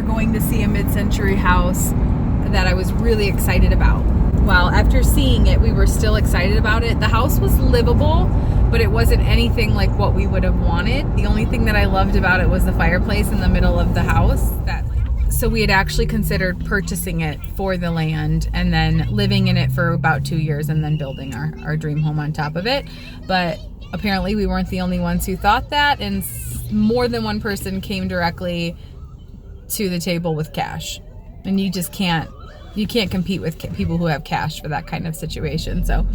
going to see a mid-century house that I was really excited about. Well, after seeing it, we were still excited about it. The house was livable, but it wasn't anything like what we would have wanted. The only thing that I loved about it was the fireplace in the middle of the house. So we had actually considered purchasing it for the land and then living in it for about 2 years and then building our dream home on top of it. But apparently we weren't the only ones who thought that, and more than one person came directly to the table with cash. And you just can't compete with people who have cash for that kind of situation. So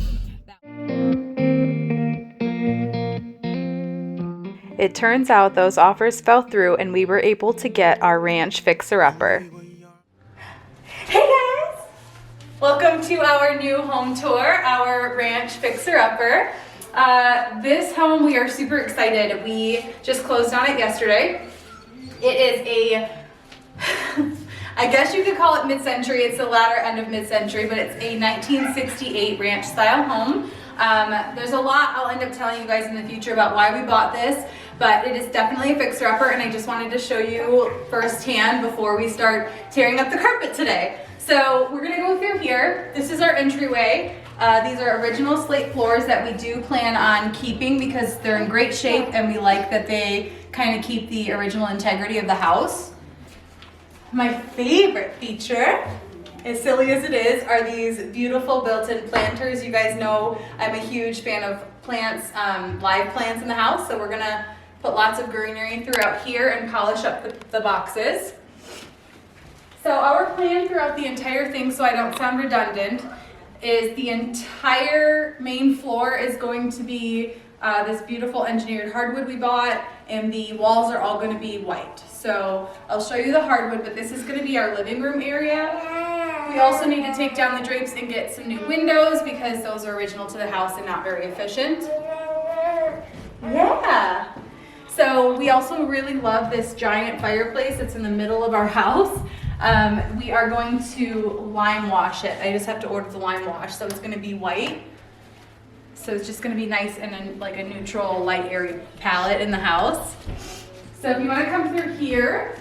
it turns out those offers fell through and we were able to get our ranch fixer-upper. Hey guys! Welcome to our new home tour, our ranch fixer-upper. This home, we are super excited. We just closed on it yesterday. It is a, I guess you could call it mid-century. It's the latter end of mid-century, but it's a 1968 ranch style home. There's a lot I'll end up telling you guys in the future about why we bought this, but it is definitely a fixer-upper, and I just wanted to show you firsthand before we start tearing up the carpet today. So we're gonna go through here. This is our entryway. These are original slate floors that we do plan on keeping because they're in great shape and we like that they kind of keep the original integrity of the house. My favorite feature, as silly as it is, are these beautiful built-in planters. You guys know I'm a huge fan of plants, live plants in the house, so we're gonna put lots of greenery throughout here and polish up the boxes. So our plan throughout the entire thing, so I don't sound redundant, is the entire main floor is going to be this beautiful engineered hardwood we bought, and the walls are all going to be white. So I'll show you the hardwood, but this is going to be our living room area. We also need to take down the drapes and get some new windows because those are original to the house and not very efficient. Yeah. So we also really love this giant fireplace that's in the middle of our house. We are going to lime wash it. I just have to order the lime wash, so it's going to be white. So it's just going to be nice and like a neutral light airy palette in the house. So if you want to come through here,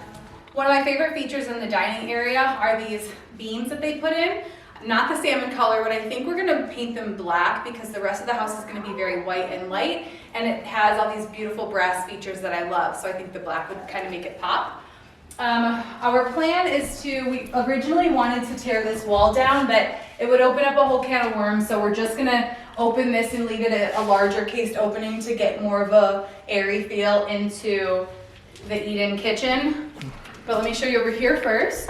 one of my favorite features in the dining area are these beams that they put in. Not the salmon color, but I think we're going to paint them black because the rest of the house is going to be very white and light, and it has all these beautiful brass features that I love, so I think the black would kind of make it pop. Our plan is we originally wanted to tear this wall down, but it would open up a whole can of worms, so we're just going to open this and leave it at a larger cased opening to get more of a airy feel into the eat-in kitchen. But let me show you over here first.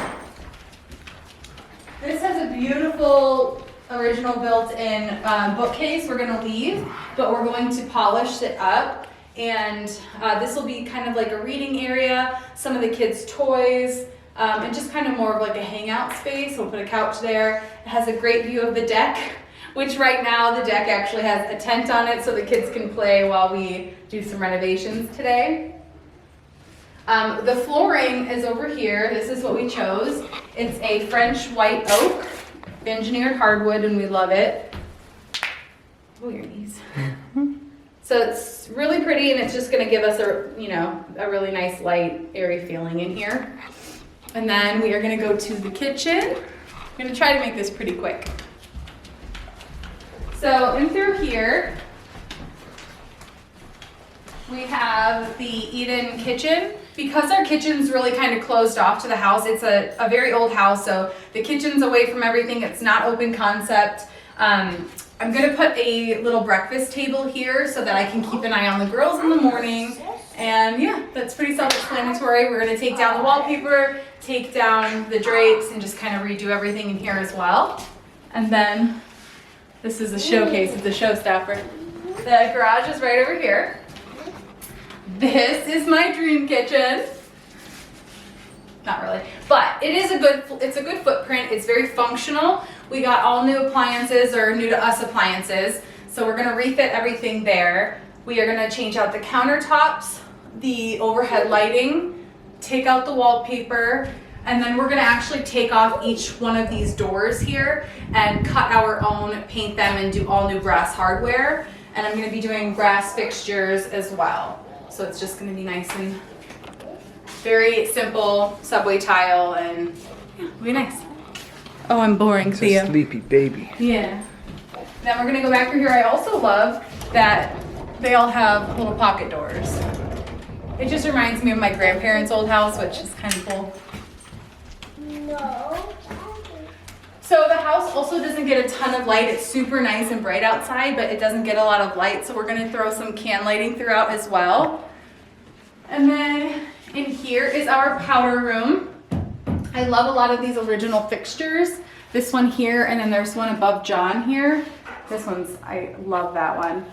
This has a beautiful original built-in bookcase we're going to leave, but we're going to polish it up. And this will be kind of like a reading area, some of the kids' toys, and just kind of more of like a hangout space. We'll put a couch there. It has a great view of the deck, which right now the deck actually has a tent on it so the kids can play while we do some renovations today. The flooring is over here. This is what we chose. It's a French white oak, engineered hardwood, and we love it. Oh, your knees. So it's really pretty, and it's just going to give us a really nice light, airy feeling in here. And then we are going to go to the kitchen. I'm going to try to make this pretty quick. So in through here, we have the eat-in kitchen. Because our kitchen's really kind of closed off to the house, it's a very old house, so the kitchen's away from everything. It's not open concept. I'm going to put a little breakfast table here so that I can keep an eye on the girls in the morning. And yeah, that's pretty self-explanatory. We're going to take down the wallpaper, take down the drapes, and just kind of redo everything in here as well. And then this is a showcase, it's a showstopper. The garage is right over here. This is my dream kitchen. Not really, but it's a good footprint. It's very functional. We got all new appliances, or new to us appliances. So we're gonna refit everything there. We are gonna change out the countertops, the overhead lighting, take out the wallpaper, and then we're gonna actually take off each one of these doors here and cut our own, paint them, and do all new brass hardware. And I'm gonna be doing brass fixtures as well. So it's just gonna be nice and Very simple subway tile and yeah, it'll be nice. Oh, I'm boring, Theo. Sleepy baby. Yeah. Then we're gonna go back through here. I also love that they all have little pocket doors. It just reminds me of my grandparents' old house, which is kind of cool. No. So the house also doesn't get a ton of light. It's super nice and bright outside, but it doesn't get a lot of light. So we're gonna throw some can lighting throughout as well. And then in here is our powder room. I love a lot of these original fixtures. This one here, and then there's one above John here. This one's, I love that one.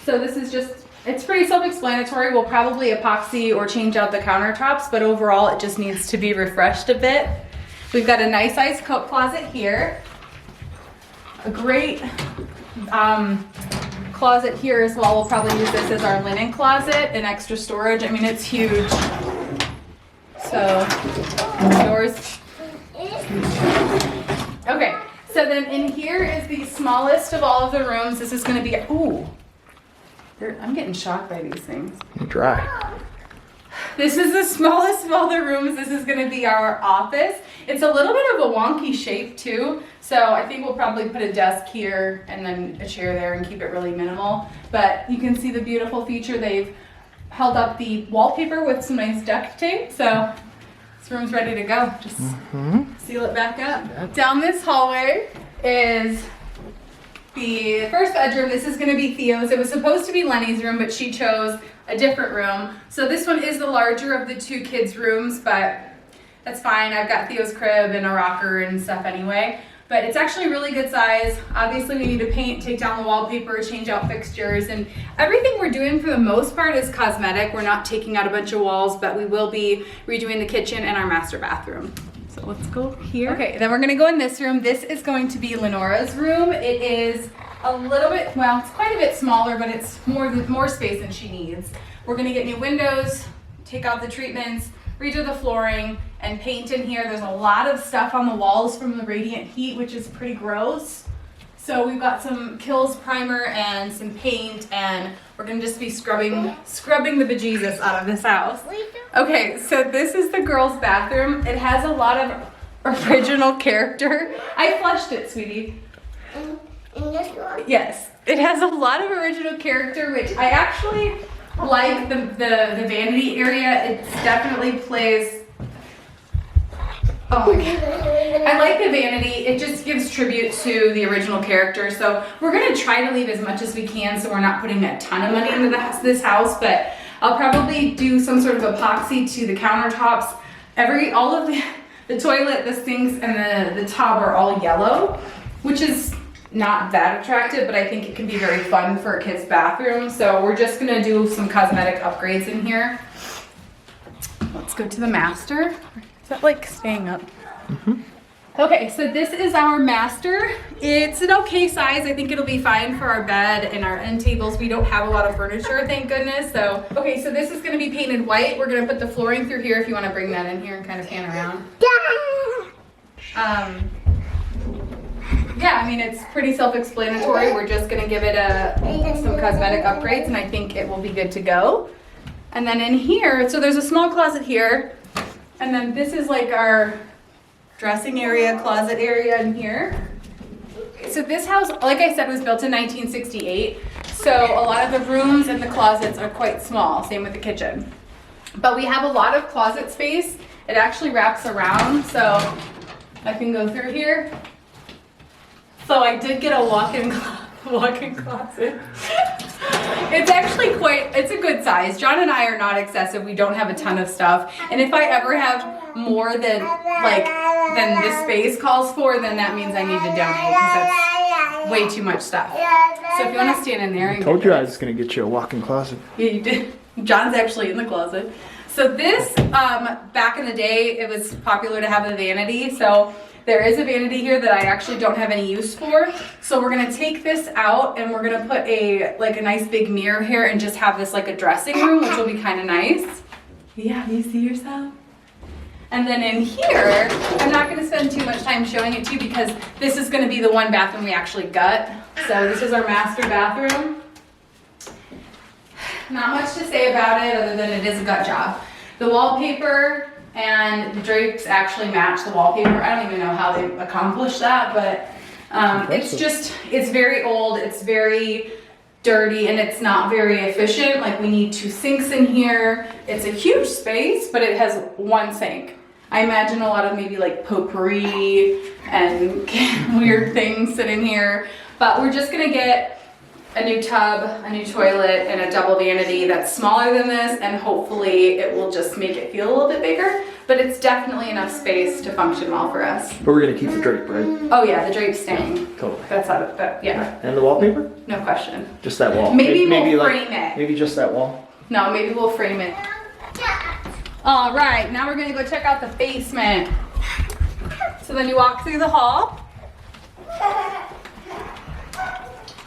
So this is just, it's pretty self-explanatory. We'll probably epoxy or change out the countertops, but overall it just needs to be refreshed a bit. We've got a nice sized coat closet here. A great closet here as well. We'll probably use this as our linen closet and extra storage. I mean, it's huge. So, yours. Okay, so then in here is the smallest of all of the rooms. This is gonna be, ooh, I'm getting shocked by these things. Dry. This is the smallest of all the rooms. This is gonna be our office. It's a little bit of a wonky shape too. So I think we'll probably put a desk here and then a chair there and keep it really minimal. But you can see the beautiful feature. They've held up the wallpaper with some nice duct tape. So this room's ready to go. Just seal it back up. Yep. Down this hallway is the first bedroom. This is gonna be Theo's. It was supposed to be Lenni's room, but she chose a different room. So this one is the larger of the two kids' rooms, but that's fine. I've got Theo's crib and a rocker and stuff anyway. But it's actually really good size. Obviously we need to paint, take down the wallpaper, change out fixtures, and everything we're doing for the most part is cosmetic. We're not taking out a bunch of walls, but we will be redoing the kitchen and our master bathroom. So let's go here. Okay, then we're gonna go in this room. This is going to be Lenora's room. It is a little bit, well, it's quite a bit smaller, but it's more space than she needs. We're gonna get new windows, take out the treatments, redo the flooring, and paint in here. There's a lot of stuff on the walls from the radiant heat, which is pretty gross. So we've got some Kills primer and some paint, and we're gonna just be scrubbing the bejesus out of this house. Okay, so this is the girls' bathroom. It has a lot of original character. I flushed it, sweetie. In this one? Yes, it has a lot of original character, which I actually like the vanity area. It definitely plays. Oh my god. I like the vanity. It just gives tribute to the original character. So we're gonna try to leave as much as we can so we're not putting a ton of money into this house, but I'll probably do some sort of epoxy to the countertops. All of the toilet, the sinks, and the tub are all yellow, which is not that attractive, but I think it can be very fun for a kid's bathroom. So we're just gonna do some cosmetic upgrades in here. Let's go to the master. Is that like staying up? Okay, so this is our master. It's an okay size. I think it'll be fine for our bed and our end tables. We don't have a lot of furniture, thank goodness. So, okay, so this is gonna be painted white. We're gonna put the flooring through here if you wanna bring that in here and kind of pan around. Yeah, I mean, it's pretty self-explanatory. We're just gonna give it some cosmetic upgrades, and I think it will be good to go. And then in here, so there's a small closet here, and then this is like our dressing area, closet area in here. So this house, like I said, was built in 1968. So a lot of the rooms and the closets are quite small, same with the kitchen. But we have a lot of closet space. It actually wraps around, so I can go through here. So I did get a walk-in closet. It's actually it's a good size. John and I are not excessive. We don't have a ton of stuff. And if I ever have more than this space calls for, then that means I need to donate because that's way too much stuff. So if you want to stand in there. I told you I was going to get you a walk-in closet. Yeah, you did. John's actually in the closet. So this, back in the day, it was popular to have a vanity. So there is a vanity here that I actually don't have any use for. So we're gonna take this out and we're gonna put a nice big mirror here and just have this like a dressing room, which will be kind of nice. Yeah, you see yourself? And then in here, I'm not gonna spend too much time showing it to you because this is gonna be the one bathroom we actually got. So this is our master bathroom. not much to say about it other than it is a gut job. The wallpaper and the drapes actually match the wallpaper. I don't even know how they accomplished that, but it's very old, it's very dirty, and it's not very efficient. Like, we need 2 sinks in here. It's a huge space, but it has 1 sink. I imagine a lot of maybe like potpourri and weird things sitting here, but we're just gonna get a new tub, a new toilet, and a double vanity that's smaller than this, and hopefully it will just make it feel a little bit bigger, but it's definitely enough space to function well for us. But we're gonna keep the drape, right? Oh yeah, the drape's staying. Totally. That's out of that, yeah. And the wallpaper? No question. Just that wall. Maybe we'll like, frame it. Maybe just that wall. No, maybe we'll frame it. All right, now we're gonna go check out the basement. So then you walk through the hall.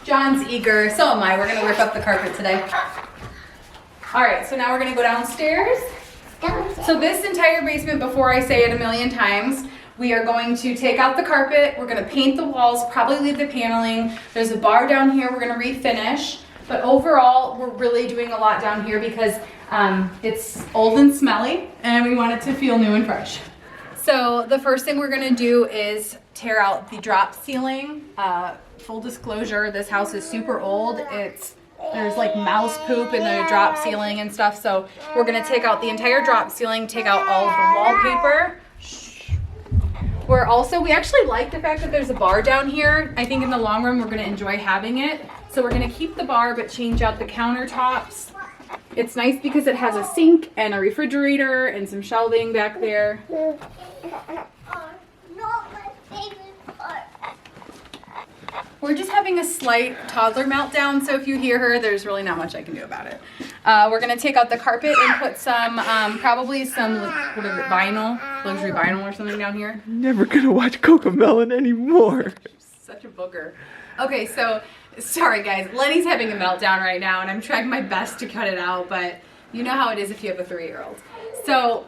John's eager, so am I. We're gonna rip up the carpet today. All right, so now we're gonna go downstairs. So this entire basement, before I say it a million times, we are going to take out the carpet. We're gonna paint the walls, probably leave the paneling. There's a bar down here we're gonna refinish. But overall, we're really doing a lot down here because it's old and smelly, and we want it to feel new and fresh. So the first thing we're gonna do is tear out the drop ceiling. Full disclosure, this house is super old. There's like mouse poop in the drop ceiling and stuff. So we're gonna take out the entire drop ceiling, take out all of the wallpaper. We actually like the fact that there's a bar down here. I think in the long run, we're gonna enjoy having it. So we're gonna keep the bar, but change out the countertops. It's nice because it has a sink and a refrigerator and some shelving back there. We're just having a slight toddler meltdown, so if you hear her, there's really not much I can do about it. We're gonna take out the carpet and put some, probably some, what is it, vinyl, luxury vinyl or something down here. Never gonna watch Cocomelon anymore. Such a booger. Okay, so, sorry guys, Lenny's having a meltdown right now, and I'm trying my best to cut it out, but you know how it is if you have a 3-year-old. So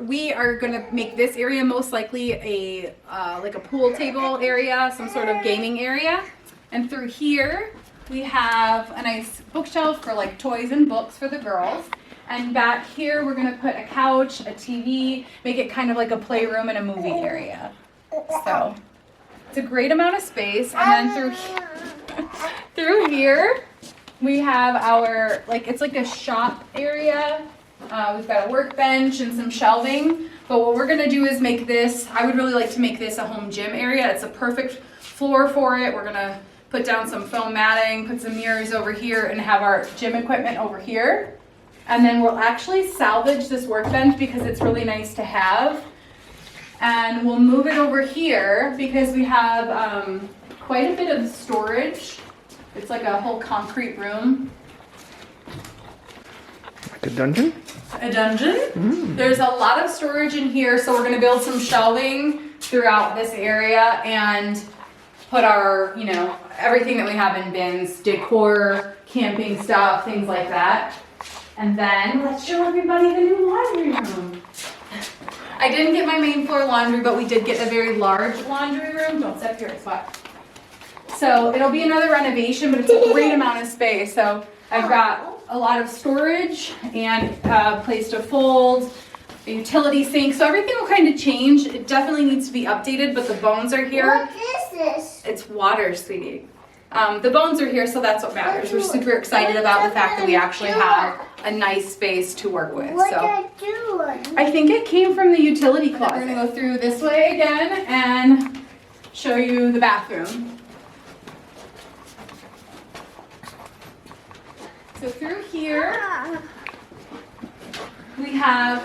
we are gonna make this area most likely a like a pool table area, some sort of gaming area. And through here, we have a nice bookshelf for like toys and books for the girls. And back here, we're gonna put a couch, a TV, make it kind of like a playroom and a movie area. So it's a great amount of space. And then through here, we have our, it's like a shop area. We've got a workbench and some shelving, but what we're gonna do is make this, I would really like to make this a home gym area. It's a perfect floor for it. We're gonna put down some foam matting, put some mirrors over here, and have our gym equipment over here. And then we'll actually salvage this workbench because it's really nice to have. And we'll move it over here because we have quite a bit of storage. It's like a whole concrete room. Like a dungeon? A dungeon. There's a lot of storage in here, so we're gonna build some shelving throughout this area and put our, everything that we have in bins, decor, camping stuff, things like that. And then let's show everybody the new laundry room. I didn't get my main floor laundry, but we did get a very large laundry room. Don't step here, it's hot. So it'll be another renovation, but it's a great amount of space. So I've got a lot of storage and a place to fold, a utility sink. So everything will kind of change. It definitely needs to be updated, but the bones are here. What is this? It's water, sweetie. The bones are here, so that's what matters. We're super excited about the fact that we actually have a nice space to work with. What So are you doing? I think it came from the utility closet. We're gonna go through this way again and show you the bathroom. So through here, we have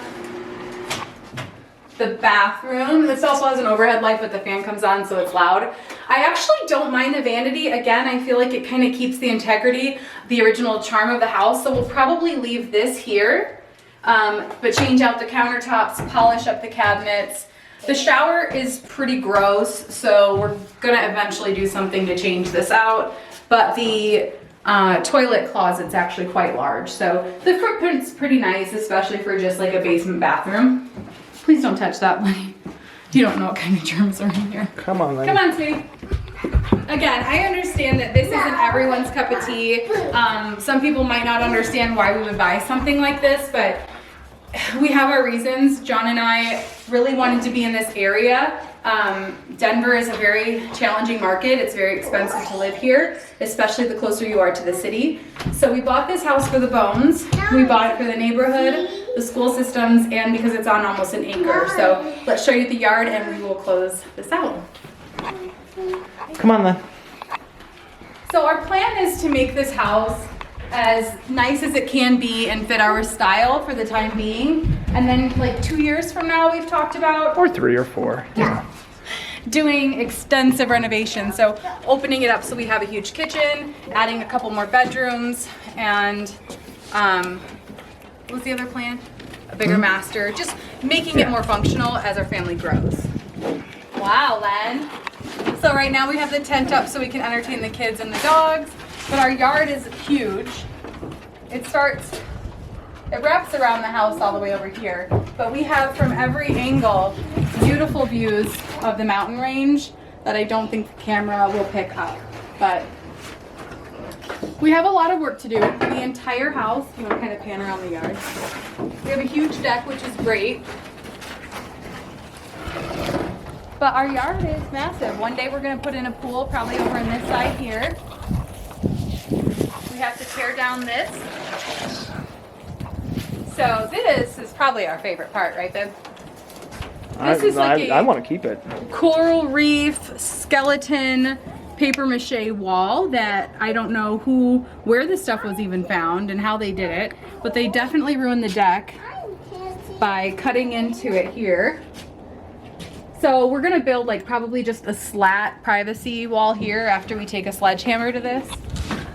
the bathroom. This also has an overhead light, but the fan comes on, so it's loud. I actually don't mind the vanity. Again, I feel like it kind of keeps the integrity, the original charm of the house. So we'll probably leave this here, but change out the countertops, polish up the cabinets. The shower is pretty gross, so we're gonna eventually do something to change this out. But the toilet closet's actually quite large, so the footprint's pretty nice, especially for just like a basement bathroom. Please don't touch that, Lenny. You don't know what kind of germs are in here. Come on, Lenny. Come on, sweetie. Again, I understand that this isn't everyone's cup of tea. Some people might not understand why we would buy something like this, but we have our reasons. John and I really wanted to be in this area. Denver is a very challenging market. It's very expensive to live here, especially the closer you are to the city. So we bought this house for the bones. We bought it for the neighborhood, the school systems, and because it's on almost an acre. So let's show you the yard and we will close this out. Come on then. So our plan is to make this house as nice as it can be and fit our style for the time being. And then like 2 years from now, we've talked about Or 3 or 4. Yeah. doing extensive renovations. So opening it up so we have a huge kitchen, adding a couple more bedrooms, and what was the other plan? A bigger master, just making it more functional as our family grows. Wow, Len. So right now we have the tent up so we can entertain the kids and the dogs, but our yard is huge. It wraps around the house all the way over here, but we have from every angle beautiful views of the mountain range that I don't think the camera will pick up, but we have a lot of work to do. The entire house, you want to kind of pan around the yard. We have a huge deck, which is great. But our yard is massive. One day we're going to put in a pool, probably over on this side here. We have to tear down this. So this is probably our favorite part, right, babe? This is like I want to keep it. coral reef skeleton paper mache wall that I don't know where this stuff was even found and how they did it, but they definitely ruined the deck by cutting into it here. So we're gonna build like probably just a slat privacy wall here after we take a sledgehammer to this.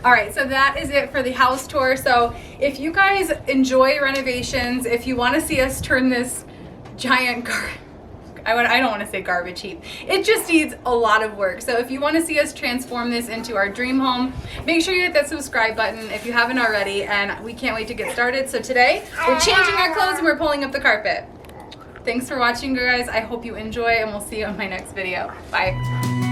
All right, so that is it for the house tour. So if you guys enjoy renovations, if you want to see us turn this giant I don't want to say garbage heap. It just needs a lot of work. So if you want to see us transform this into our dream home, make sure you hit that subscribe button if you haven't already, and we can't wait to get started. So today, we're changing our clothes and we're pulling up the carpet. Thanks for watching, guys. I hope you enjoy, and we'll see you in my next video. Bye.